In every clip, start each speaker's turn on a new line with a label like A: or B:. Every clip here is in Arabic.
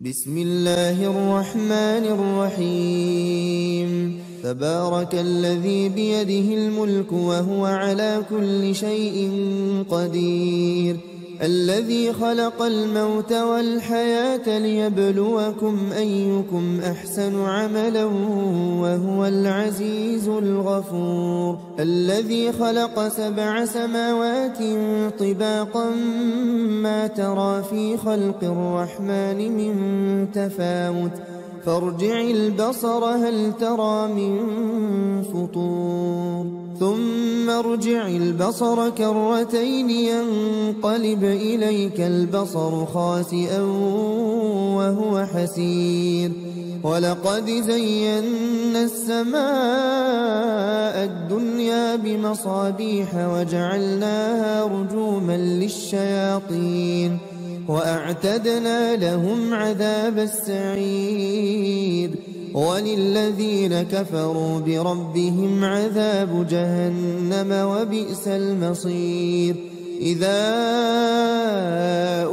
A: بسم الله الرحمن الرحيم. تبارك الذي بيده الملك وهو على كل شيء قدير، الذي خلق الموت والحياة ليبلوكم أيكم أحسن عملا وهو العزيز الغفور، الذي خلق 7 سماوات طباقا ما ترى في خلق الرحمن من تفاوت، فارجع البصر هل ترى من فطور، ثم ارجع البصر كرتين ينقلب إليك البصر خاسئا وهو حسير، ولقد زينا السماء الدنيا بمصابيح وجعلناها رجوما للشياطين وأعتدنا لهم عذاب السعير، وللذين كفروا بربهم عذاب جهنم وبئس المصير. إذا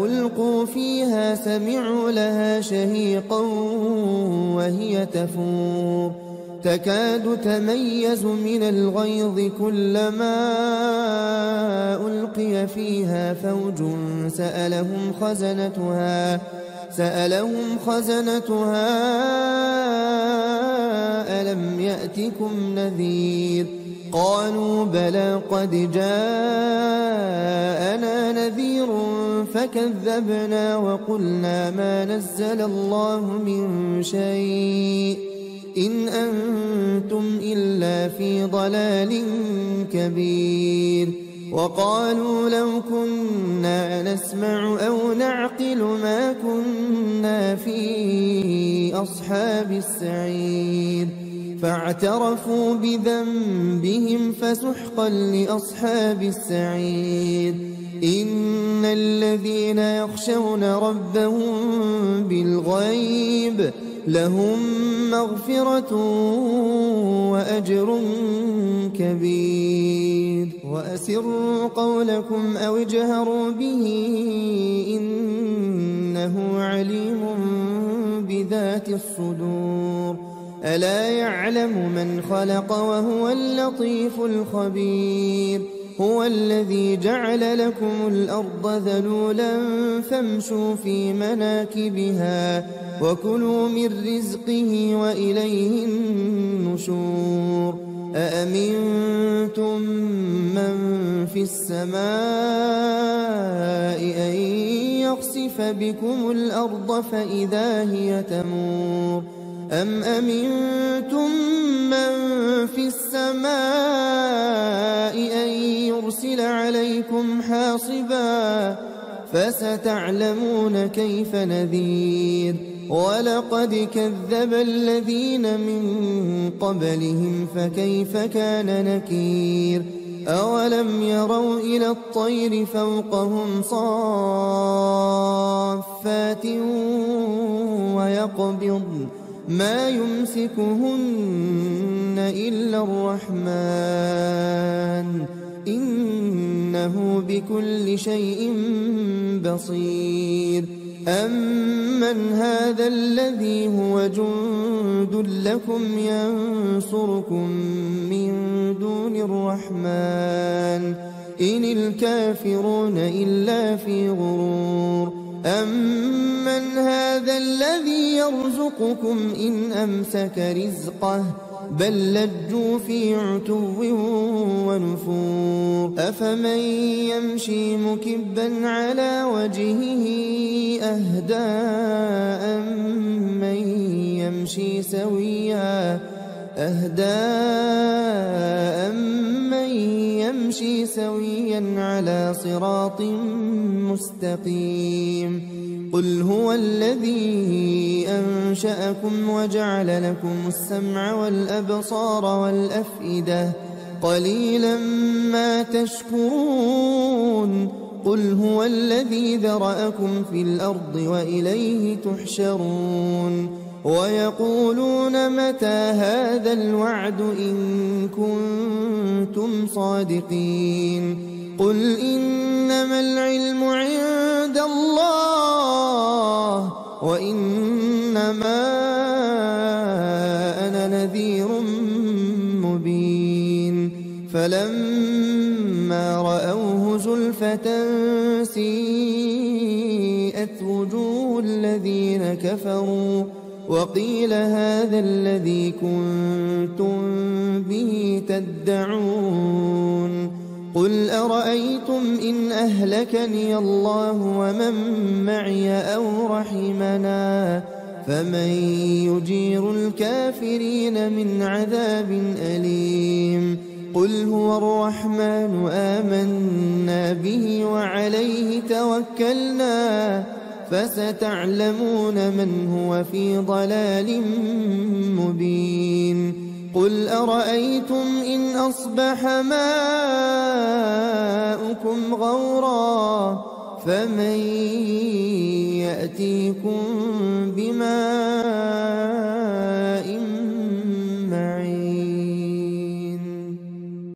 A: ألقوا فيها سمعوا لها شهيقا وهي تفور، تكاد تميز من الغيظ كلما ألقي فيها فوج سألهم خزنتها ألم يأتكم نذير، قالوا بلى قد جاءنا نذير فكذبنا وقلنا ما نزل الله من شيء إن أنتم إلا في ضلال كبير، وقالوا لو كنا نسمع أو نعقل ما كنا في أصحاب السعير، فاعترفوا بذنبهم فسحقا لأصحاب السعير. إن الذين يخشون ربهم بالغيب لهم مغفرة وأجر كبير، وأسروا قولكم أو اجهروا به إنه عليم بذات الصدور، ألا يعلم من خلق وهو اللطيف الخبير. هو الذي جعل لكم الأرض ذلولا فامشوا في مناكبها وكلوا من رزقه وإليه النشور. أأمنتم من في السماء أن يخسف بكم الأرض فإذا هي تمور، أم أمنتم من في السماء أن يرسل عليكم حاصبا فستعلمون كيف نذير. ولقد كذب الذين من قبلهم فكيف كان نكير. أولم يروا إلى الطير فوقهم صافات ويقبضن ما يمسكهن إلا الرحمن إنه بكل شيء بصير. أمن هذا الذي هو جند لكم ينصركم من دون الرحمن إن الكافرون إلا في غرور. أمن هذا الذي يرزقكم إن أمسك رزقه بل لجوا في عتو ونفور. أفمن يمشي مكبا على وجهه أهدى أمن يمشي سويا على صراط مستقيم. قل هو الذي أنشأكم وجعل لكم السمع والأبصار والأفئدة قليلا ما تشكرون. قل هو الذي ذرأكم في الأرض وإليه تحشرون. ويقولون متى هذا الوعد إن كنتم صادقين. قل إنما العلم عند الله وإنما أنا نذير مبين فلما رأوه زلفة سيئت وجوه الذين كفروا وقيل هذا الذي كنتم به تدعون قل أرأيتم إن أهلكني الله ومن معي أو رحمنا فمن يجير الكافرين من عذاب أليم قل هو الرحمن آمنا به وعليه توكلنا فستعلمون من هو في ضلال مبين قل أرأيتم إن أصبح ماؤكم غورا فمن يأتيكم بماء